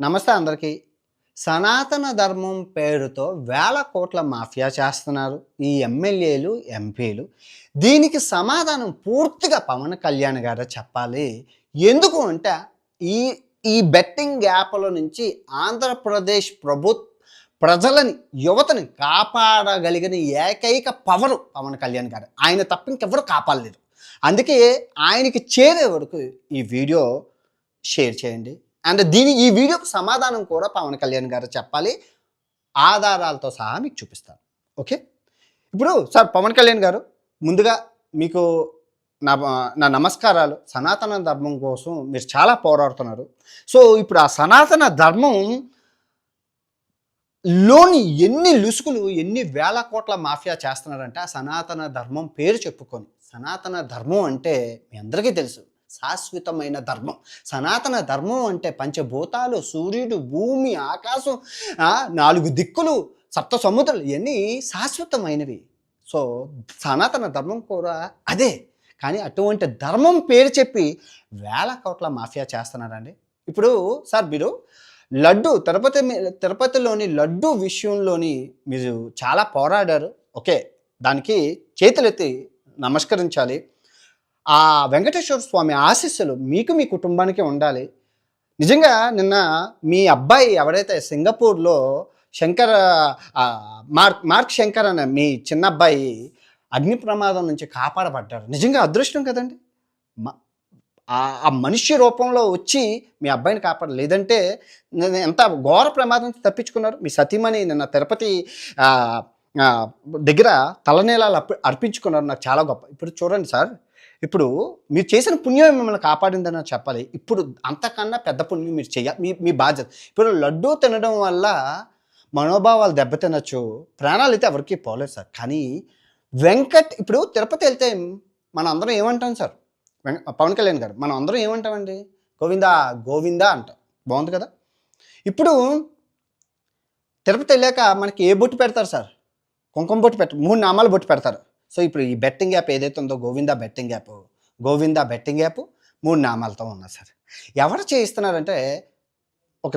నమస్తే అందరికీ. సనాతన ధర్మం పేరుతో వేల కోట్ల మాఫియా చేస్తున్నారు ఈ ఎమ్మెల్యేలు, ఎంపీలు. దీనికి సమాధానం పూర్తిగా పవన్ కళ్యాణ్ గారే చెప్పాలి. ఎందుకు అంటే ఈ ఈ బెట్టింగ్ యాప్‌ల నుంచి ఆంధ్రప్రదేశ్ ప్రజలని, యువతని కాపాడగలిగిన ఏకైక పవరు పవన్ కళ్యాణ్ గారే. ఆయన తప్ప ఇంకెవ్వరు కాపాడలేరు. అందుకే ఆయనకి చేరే వరకు ఈ వీడియో షేర్ చేయండి. అండ్ ఈ వీడియోకి సమాధానం కూడా పవన్ కళ్యాణ్ గారు చెప్పాలి. ఆధారాలతో సహా మీకు చూపిస్తాను. ఓకే. ఇప్పుడు సార్ పవన్ కళ్యాణ్ గారు, ముందుగా మీకు నా నా నమస్కారాలు. సనాతన ధర్మం కోసం మీరు చాలా పోరాడుతున్నారు. సో ఇప్పుడు ఆ సనాతన ధర్మం లోని ఎన్ని లుసుకులు, ఎన్ని వేల కోట్ల మాఫియా చేస్తున్నారంటే ఆ సనాతన ధర్మం పేరు చెప్పుకొని. సనాతన ధర్మం అంటే మీ అందరికీ తెలుసు, శాశ్వతమైన ధర్మం. సనాతన ధర్మం అంటే పంచభూతాలు, సూర్యుడు, భూమి, ఆకాశం, 4 దిక్కులు, సప్త సముద్రాలు ఇవన్నీ శాశ్వతమైనవి. సో సనాతన ధర్మం కూడా అదే. కానీ అటువంటి ధర్మం పేరు చెప్పి వేల కోట్ల మాఫియా చేస్తున్నారండి. ఇప్పుడు సార్ మీరు తిరుపతిలోని లడ్డు విషయంలోని మీరు చాలా పోరాడారు. ఓకే, దానికి చేతులెత్తి నమస్కరించాలి. ఆ వెంకటేశ్వర స్వామి ఆశీస్సులు మీకు, మీ కుటుంబానికి ఉండాలి. నిజంగా నిన్న మీ అబ్బాయి ఎవరైతే సింగపూర్లో మార్క్ శంకర్ అనే మీ చిన్న అబ్బాయి అగ్ని ప్రమాదం నుంచి కాపాడబడ్డారు. నిజంగా అదృష్టం కదండి. ఆ మనిషి రూపంలో వచ్చి మీ అబ్బాయిని కాపాడ, లేదంటే ఎంత ఘోర ప్రమాదం తప్పించుకున్నారు. మీ సతీమణి నిన్న తిరుపతి దగ్గర తలనీలాలు అర్పించుకున్నారు. నాకు చాలా గొప్ప. ఇప్పుడు చూడండి సార్, ఇప్పుడు మీరు చేసిన పుణ్యం మిమ్మల్ని కాపాడిందని చెప్పాలి. ఇప్పుడు అంతకన్నా పెద్ద పుణ్యం మీరు చేయాలి, మీ బాధ్యత. ఇప్పుడు లడ్డూ తినడం వల్ల మనోభావాలు దెబ్బతినచ్చు, ప్రాణాలు అయితే ఎవరికి పోలేదు సార్. కానీ ఇప్పుడు తిరుపతి వెళ్తే మనం అందరం ఏమంటాం సార్? పవన్ కళ్యాణ్ గారు, మనం అందరం ఏమంటామండి? గోవిందా గోవిందా అంటాం. బాగుంది కదా. ఇప్పుడు తిరుపతి వెళ్ళాక మనకి ఏ బొట్టు పెడతారు సార్? కుంకుమ బొట్టు 3 నామాలు బొట్టు పెడతారు. సో ఇప్పుడు ఈ బెట్టింగ్ యాప్ ఏదైతే ఉందో, గోవిందా బెట్టింగ్ యాప్, 3 నామాలతో ఉన్నా సార్. ఎవరు చేయిస్తున్నారంటే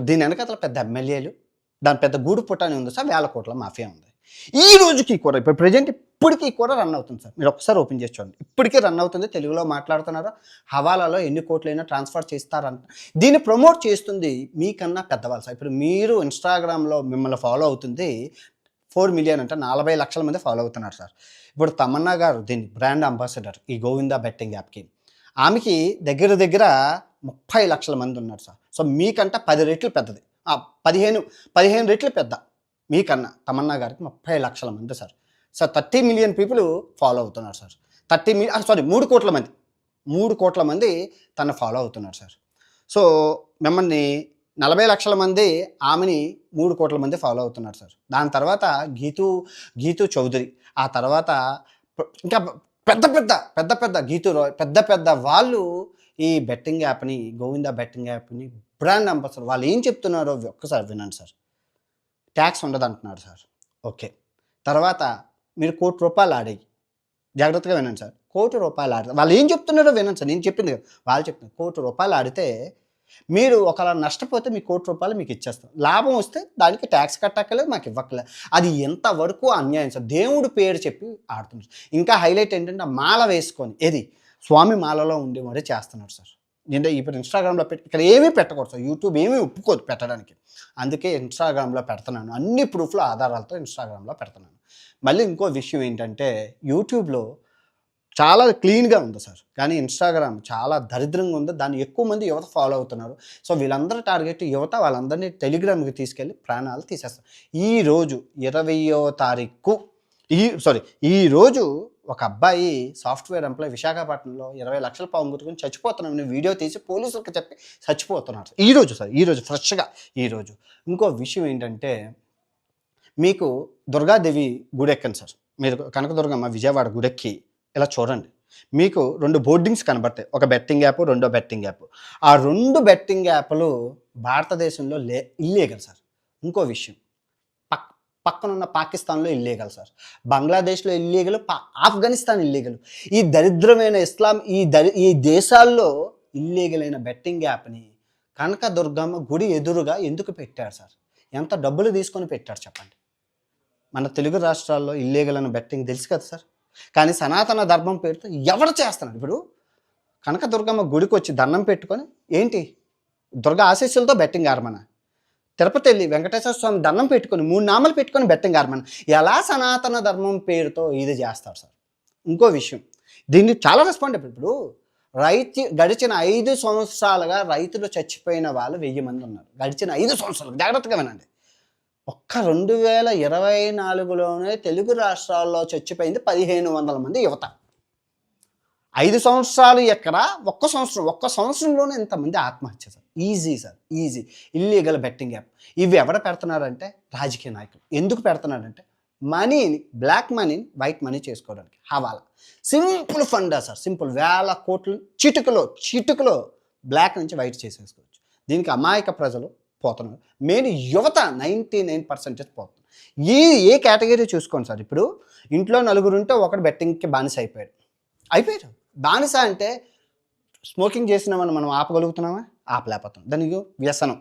దీని వెనకాల పెద్ద ఎమ్మెల్యేలు, దాని పెద్ద గూడు పుట్టాని ఉంది సార్. వేల కోట్ల మాఫియా ఉంది. ఈ రోజుకి కూడా ఇప్పుడు ప్రజెంట్ ఇప్పటికీ కూడా రన్ అవుతుంది సార్. మీరు ఒకసారి ఓపెన్ చేసి చూడండి, ఇప్పటికీ రన్ అవుతుంది. తెలుగులో మాట్లాడుతున్నారు. హవాలాలో ఎన్ని కోట్లైనా ట్రాన్స్ఫర్ చేస్తారంట. దీన్ని ప్రమోట్ చేస్తుంది మీకన్నా పెద్దవాళ్ళు సార్. ఇప్పుడు మీరు ఇన్స్టాగ్రామ్లో మిమ్మల్ని ఫాలో అవుతుంది 4 మిలియన్ అంటే 40 లక్షల మంది ఫాలో అవుతున్నారు సార్. ఇప్పుడు తమన్నా గారు దీని బ్రాండ్ అంబాసిడర్ ఈ గోవిందా బెట్టింగ్ యాప్కి. ఆమెకి దగ్గర 30 లక్షల మంది ఉన్నారు సార్. సో మీకంటే 10 రెట్లు పెద్దది, 15 రెట్లు పెద్ద మీకన్నా. తమన్నా గారికి 30 లక్షల మంది సార్. 30 మిలియన్ పీపుల్ ఫాలో అవుతున్నారు సార్. 3 కోట్ల మంది, 3 కోట్ల మంది తను ఫాలో అవుతున్నారు సార్. సో మిమ్మల్ని 40 లక్షల మంది, ఆమెని 3 కోట్ల మంది ఫాలో అవుతున్నారు సార్. దాని తర్వాత గీతూ చౌదరి, ఆ తర్వాత ఇంకా పెద్ద గీతూ రాయ్, పెద్ద వాళ్ళు ఈ బెట్టింగ్ యాప్ని, గోవిందా బెట్టింగ్ యాప్ని బ్రాండ్ అంబాసిడర్. వాళ్ళు ఏం చెప్తున్నారో ఒక్కసారి వినండి సార్. ట్యాక్స్ ఉండదు అంటున్నారు సార్. ఓకే, తర్వాత మీరు ₹1,00,00,000 ఆడాయి. జాగ్రత్తగా వినండి సార్. ₹1,00,00,000 ఆడితే వాళ్ళు ఏం చెప్తున్నారో వినండి సార్. నేను చెప్పింది కదా, వాళ్ళు చెప్తున్నారు. ₹1,00,00,000 ఆడితే మీరు ఒకవేళ నష్టపోతే మీ ₹1,00,00,000 మీకు ఇచ్చేస్తాం. లాభం వస్తే దానికి ట్యాక్స్ కట్టక్కలేదు, మాకు ఇవ్వక్కలేదు. అది ఎంతవరకు అన్యాయం సార్. దేవుడు పేరు చెప్పి ఆడుతున్నారు. ఇంకా హైలైట్ ఏంటంటే మాల వేసుకొని, స్వామి మాలలో ఉండి మరీ చేస్తున్నారు సార్. నేను ఇప్పుడు ఇన్స్టాగ్రామ్లో ఇక్కడ ఏమీ పెట్టకూడదు సార్. యూట్యూబ్ ఏమీ ఒప్పుకోదు పెట్టడానికి. అందుకే ఇన్స్టాగ్రామ్లో పెడుతున్నాను. అన్ని ప్రూఫ్లు, ఆధారాలతో ఇన్స్టాగ్రామ్లో పెడుతున్నాను. మళ్ళీ ఇంకో విషయం ఏంటంటే, యూట్యూబ్లో చాలా క్లీన్గా ఉంది సార్, కానీ ఇన్స్టాగ్రామ్ చాలా దరిద్రంగా ఉంది. దాన్ని ఎక్కువ మంది యువత ఫాలో అవుతున్నారు. సో వీళ్ళందరూ టార్గెట్ యువత, వాళ్ళందరినీ టెలిగ్రామ్కి తీసుకెళ్ళి ప్రాణాలు తీసేస్తారు. ఈరోజు 20వ తారీఖు ఈరోజు ఒక అబ్బాయి సాఫ్ట్వేర్ ఎంప్లాయ్ విశాఖపట్నంలో 20 లక్షల పాము చచ్చిపోతున్నామని వీడియో తీసి పోలీసులకు చెప్పి చచ్చిపోతున్నారు. ఈరోజు ఫ్రెష్గా. ఇంకో విషయం ఏంటంటే, మీకు దుర్గాదేవి గుడెక్కండి సార్. మీరు కనకదుర్గమ్మ విజయవాడ గుడెక్కి ఇలా చూడండి. మీకు 2 బోర్డింగ్స్ కనబడతాయి. ఒక బెట్టింగ్ యాప్, రెండో బెట్టింగ్ యాప్. ఆ 2 బెట్టింగ్ యాప్లు భారతదేశంలో ఇల్లీగల్ సార్. ఇంకో విషయం, పక్కనున్న పాకిస్తాన్లో ఇల్లీగల్ సార్, బంగ్లాదేశ్లో ఇల్లీగల్, ఆఫ్ఘనిస్తాన్ ఇల్లీగల్. ఈ దరిద్రమైన ఈ దేశాల్లో ఇల్లీగల్ అయిన బెట్టింగ్ యాప్ని కనకదుర్గమ్మ గుడి ఎదురుగా ఎందుకు పెట్టాడు సార్? ఎంత డబ్బులు తీసుకొని పెట్టాడు చెప్పండి? మన తెలుగు రాష్ట్రాల్లో ఇల్లీగల్ అని బెట్టింగ్ తెలుసు కదా సార్. కానీ సనాతన ధర్మం పేరుతో ఎవరు చేస్తున్నాడు? ఇప్పుడు కనకదుర్గమ్మ గుడికి వచ్చి దండం పెట్టుకొని ఏంటి దుర్గ ఆశీస్సులతో బెట్టింగ్ ఆడమన, తిరుపతి వెళ్ళి వెంకటేశ్వర స్వామి దండం పెట్టుకొని 3 నామాలు పెట్టుకొని బెట్టింగ్ ఆడమన, ఎలా సనాతన ధర్మం పేరుతో ఇది చేస్తారు సార్? ఇంకో విషయం, దీన్ని చాలా రెస్పాండ్. ఇప్పుడు గడిచిన 5 సంవత్సరాలుగా రైతులు చచ్చిపోయిన వాళ్ళు 1000 మంది ఉన్నారు. గడిచిన 5 సంవత్సరాలు జాగ్రత్తగా వినండి. ఒక్క 2024లోనే తెలుగు రాష్ట్రాల్లో చచ్చిపోయింది 1500 మంది యువత. 5 సంవత్సరాలు ఎక్కడ, ఒక్క సంవత్సరంలోనే ఇంతమంది ఆత్మహత్య sir. Easy sir, easy. Illegal betting app. ఇవి ఎవరు పెడుతున్నారంటే రాజకీయ నాయకులు. ఎందుకు పెడుతున్నారంటే మనీని, బ్లాక్ మనీని వైట్ మనీ చేసుకోవడానికి. హవాలా సింపుల్ ఫండా సార్, సింపుల్. వేల కోట్లు చిటుకలో బ్లాక్ నుంచి వైట్ చేసేసుకోవచ్చు. దీనికి అమాయక ప్రజలు పోతున్నారు. మెయిన్ యువత 99% పోతున్నారు. ఏ కేటగిరీ చూసుకోండి సార్. ఇప్పుడు ఇంట్లో నలుగురు ఉంటే ఒకటి బెట్టింగ్కి బానిస అయిపోయారు. బానిస అంటే స్మోకింగ్ చేసినామని మనం ఆపగలుగుతున్నామా? ఆపలేకపోతున్నాం. దానికి వ్యసనం.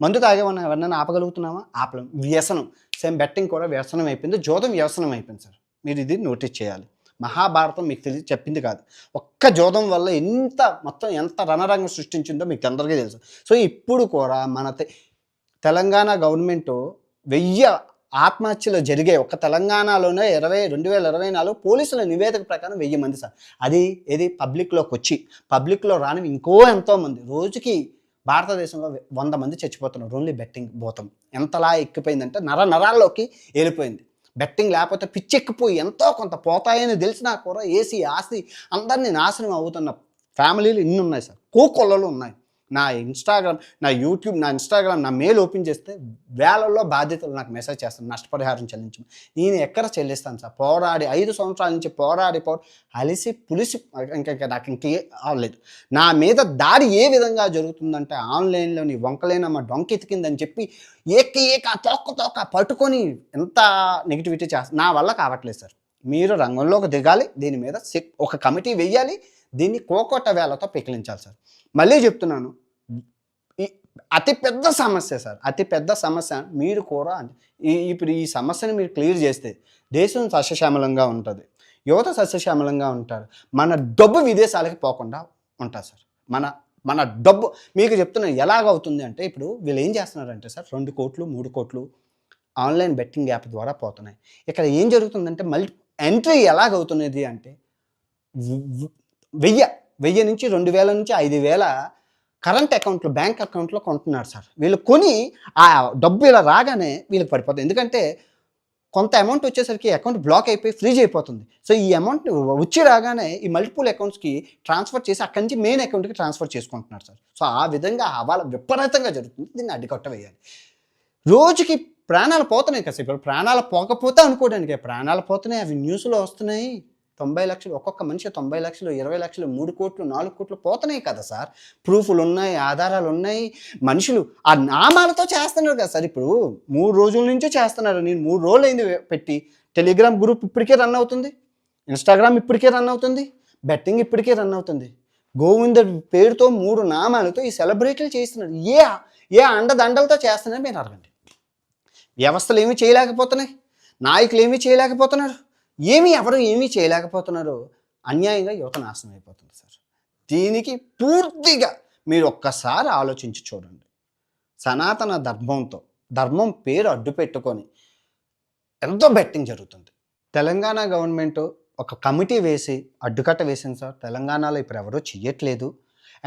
మందు తాగేమన్నా ఎవరినైనా ఆపగలుగుతున్నామా? ఆపలేం. వ్యసనం. సేమ్ బెట్టింగ్ కూడా వ్యసనం అయిపోయింది. జోదం వ్యసనం అయిపోయింది సార్. మీరు ఇది నోటీస్ చేయాలి. మహాభారతం మీకు చెప్పింది కాదు. ఒక్క జోదం వల్ల ఎంత రణరంగం సృష్టించిందో మీకు అందరికీ తెలుసు. సో ఇప్పుడు కూడా మన తెలంగాణ గవర్నమెంట్ 1000 ఆత్మహత్యలు జరిగాయి. ఒక్క తెలంగాణలోనే 2024 పోలీసుల నివేదిక ప్రకారం 1000 మంది సార్. అది ఏది పబ్లిక్లో రాని ఇంకో ఎంతోమంది. రోజుకి భారతదేశంలో 100 మంది చచ్చిపోతున్నారు. ఓన్లీ బెట్టింగ్ భూతం ఎంతలా ఎక్కిపోయిందంటే నరాల్లోకి వెళ్ళిపోయింది. బెట్టింగ్ లేకపోతే పిచ్చెక్కిపోయి ఎంతో కొంత పోతాయని తెలిసినా కూడా ఏసీ ఆస్తి అందరినీ నాశనం అవుతున్న ఫ్యామిలీలు ఇన్ని ఉన్నాయి సార్. కోకొల్లలు ఉన్నాయి. నా యూట్యూబ్, నా ఇన్స్టాగ్రామ్, నా మెయిల్ ఓపెన్ చేస్తే వేలల్లో బాధ్యతలు నాకు మెసేజ్ చేస్తాను, నష్టపరిహారం చెల్లించమని. నేను ఎక్కడ చెల్లిస్తాను సార్? 5 సంవత్సరాల నుంచి పోరాడి అలిసి పులిసి నాకు ఇంకే అవ్వలేదు. నా మీద దాడి ఏ విధంగా జరుగుతుందంటే ఆన్లైన్లో నీ వంకలేనమ్మ డొంకెతికిందని చెప్పి తోక పట్టుకొని ఎంత నెగిటివిటీ చేస్తారు. నా వల్ల కావట్లేదు సార్. మీరు రంగంలోకి దిగాలి. దీని మీద ఒక కమిటీ వెయ్యాలి. దీన్ని కోకోట వేలతో పెకిలించాలి సార్. మళ్ళీ చెప్తున్నాను, అతిపెద్ద సమస్య సార్, అతిపెద్ద సమస్య. మీరు కూడా ఇప్పుడు ఈ సమస్యను మీరు క్లియర్ చేస్తే దేశం సస్యశ్యామలంగా ఉంటుంది, యువత సస్యశ్యామలంగా ఉంటారు, మన డబ్బు విదేశాలకి పోకుండా ఉంటుంది సార్. మన డబ్బు మీకు చెప్తున్నాను ఎలాగవుతుంది అంటే, ఇప్పుడు వీళ్ళు ఏం చేస్తున్నారంటే సార్ 2 కోట్లు 3 కోట్లు ఆన్లైన్ బెట్టింగ్ యాప్ ద్వారా పోతున్నాయి. ఇక్కడ ఏం జరుగుతుందంటే ఎంట్రీ ఎలాగవుతున్నది అంటే 1000 నుంచి 2000 నుంచి 5000 కరెంట్ అకౌంట్లు, బ్యాంక్ అకౌంట్లో కొంటున్నారు సార్. వీళ్ళు కొని ఆ డబ్బు ఇలా రాగానే వీళ్ళకి పడిపోతుంది. ఎందుకంటే కొంత అమౌంట్ వచ్చేసరికి అకౌంట్ బ్లాక్ అయిపోయి ఫ్రీజ్ అయిపోతుంది. సో ఈ అమౌంట్ వచ్చి రాగానే ఈ మల్టిపుల్ అకౌంట్స్కి ట్రాన్స్ఫర్ చేసి అక్కడి నుంచి మెయిన్ అకౌంట్కి ట్రాన్స్ఫర్ చేసుకుంటున్నారు సార్. సో ఆ విధంగా హవాలా విపరీతంగా జరుగుతుంది. దీన్ని అడ్డుకట్ట వేయాలి. రోజుకి ప్రాణాలు పోతున్నాయి కదా. ఇప్పుడు ప్రాణాలు పోకపోతే అనుకోవడానికి ప్రాణాలు పోతున్నాయి. అవి న్యూస్లో వస్తున్నాయి. 90 లక్షలు, ఒక్కొక్క మనిషి 90 లక్షలు, 20 లక్షలు, 3 కోట్లు 4 కోట్లు పోతున్నాయి కదా సార్. ప్రూఫ్లు ఉన్నాయి, ఆధారాలు ఉన్నాయి. మనుషులు ఆ నామాలతో చేస్తున్నారు కదా సార్. ఇప్పుడు 3 రోజుల నుంచే చేస్తున్నారు. నేను 3 రోజులు అయింది పెట్టి. టెలిగ్రామ్ గ్రూప్ ఇప్పటికే రన్ అవుతుంది, ఇన్స్టాగ్రామ్ ఇప్పటికే రన్ అవుతుంది, బెట్టింగ్ ఇప్పటికే రన్ అవుతుంది. గోవింద పేరుతో 3 నామాలతో ఈ సెలబ్రిటీలు చేస్తున్నారు. ఏ అండదండలతో చేస్తున్నారు మీరు అడగండి. వ్యవస్థలు ఏమీ చేయలేకపోతున్నాయి, నాయకులు ఏమీ చేయలేకపోతున్నారు, ఎవరు ఏమీ చేయలేకపోతున్నారు. అన్యాయంగా యువత నాశనం అయిపోతుంది సార్. దీనికి పూర్తిగా మీరు ఒక్కసారి ఆలోచించి చూడండి. సనాతన ధర్మం పేరు అడ్డు పెట్టుకొని ఎంతో బెట్టింగ్ జరుగుతుంది. తెలంగాణ గవర్నమెంట్ ఒక కమిటీ వేసి అడ్డుకట్ట వేసింది సార్. తెలంగాణలో ఇప్పుడు ఎవరూ చెయ్యట్లేదు.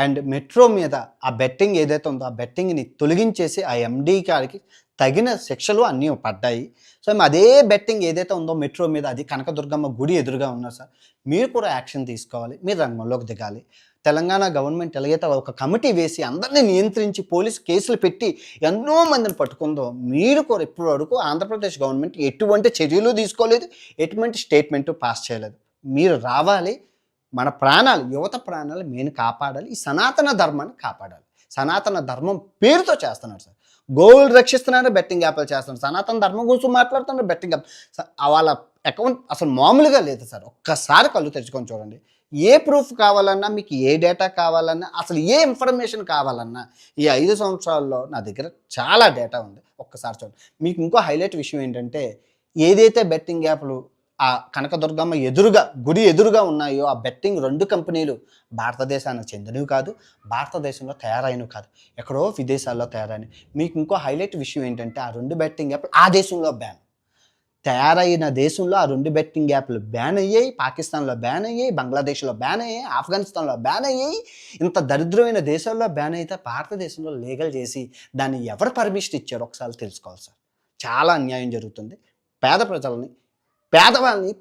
అండ్ మెట్రో మీద ఆ బెట్టింగ్ ఏదైతే ఉందో ఆ బెట్టింగ్ని తొలగించేసి ఆ ఎండీ గారికి తగిన శిక్షలు అన్నీ పడ్డాయి. సో అదే బెట్టింగ్ ఏదైతే ఉందో మెట్రో మీద, అది కనకదుర్గమ్మ గుడి ఎదురుగా ఉన్నారు సార్. మీరు కూడా యాక్షన్ తీసుకోవాలి, మీరు రంగంలోకి దిగాలి. తెలంగాణ గవర్నమెంట్ ఎలాగైతే ఒక కమిటీ వేసి అందరినీ నియంత్రించి పోలీసు కేసులు పెట్టి ఎన్నో మందిని పట్టుకుందో, మీరు కూడా ఇప్పుడు వరకు ఆంధ్రప్రదేశ్ గవర్నమెంట్ ఎటువంటి చర్యలు తీసుకోలేదు, ఎటువంటి స్టేట్మెంటు పాస్ చేయలేదు. మీరు రావాలి. మన ప్రాణాలు, యువత ప్రాణాలు మేము కాపాడాలి. ఈ సనాతన ధర్మాన్ని కాపాడాలి. సనాతన ధర్మం పేరుతో చేస్తున్నారు సార్. గోవులు రక్షిస్తున్నారు, బెట్టింగ్ యాప్లు చేస్తున్నారు. సనాతన ధర్మం గురించి మాట్లాడుతున్నారు, బెట్టింగ్ యాప్. వాళ్ళ అకౌంట్ అసలు మామూలుగా లేదు సార్. ఒక్కసారి కళ్ళు తెరుచుకొని చూడండి. ఏ ప్రూఫ్ కావాలన్నా, మీకు ఏ డేటా కావాలన్నా, అసలు ఏ ఇన్ఫర్మేషన్ కావాలన్నా ఈ 5 సంవత్సరాల్లో నా దగ్గర చాలా డేటా ఉంది. ఒక్కసారి చూడండి. మీకు ఇంకో హైలైట్ విషయం ఏంటంటే, ఏదైతే బెట్టింగ్ యాప్‌లు ఆ కనకదుర్గమ్మ ఎదురుగా, గుడి ఎదురుగా ఉన్నాయో ఆ బెట్టింగ్ 2 కంపెనీలు భారతదేశానికి చెందినవి కాదు. భారతదేశంలో తయారైనవి కాదు. ఎక్కడో విదేశాల్లో తయారైనవి. మీకు ఇంకో హైలైట్ విషయం ఏంటంటే, ఆ 2 బెట్టింగ్ యాప్‌లు ఆ దేశంలో బ్యాన్. తయారైన దేశంలో ఆ 2 బెట్టింగ్ యాప్‌లు బ్యాన్ అయ్యాయి. పాకిస్తాన్‌లో బ్యాన్ అయ్యాయి. బంగ్లాదేశ్‌లో బ్యాన్ అయ్యాయి. ఆఫ్ఘనిస్తాన్‌లో బ్యాన్ అయ్యాయి. ఇంత దరిద్రమైన దేశాల్లో బ్యాన్ అయితే భారతదేశంలో లీగల్ చేసి దాన్ని ఎవరు పర్మిషన్ ఇచ్చారో ఒకసారి తెలుసుకోవాలి సార్. చాలా అన్యాయం జరుగుతుంది. పేద ప్రజలని,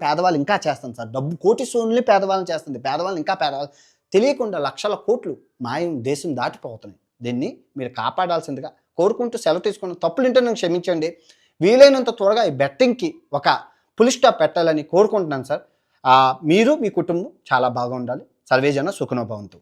పేదవాళ్ళు ఇంకా చేస్తుంది సార్. డబ్బు కోటీశ్వరుల్ని పేదవాళ్ళని చేస్తుంది. పేదవాళ్ళని ఇంకా పేదవాళ్ళు తెలియకుండా లక్షల కోట్లు మాయం దేశం దాటిపోతున్నాయి. దీన్ని మీరు కాపాడాల్సిందిగా కోరుకుంటూ సెలవు తీసుకున్న తప్పులుంటే నన్ను క్షమించండి. వీలైనంత త్వరగా ఈ బెట్టింగ్‌కి ఒక ఫుల్ స్టాప్ పెట్టాలని కోరుకుంటున్నాను సార్. మీరు, మీ కుటుంబం చాలా బాగా ఉండాలి. సర్వేజన సుఖినో భవంతు.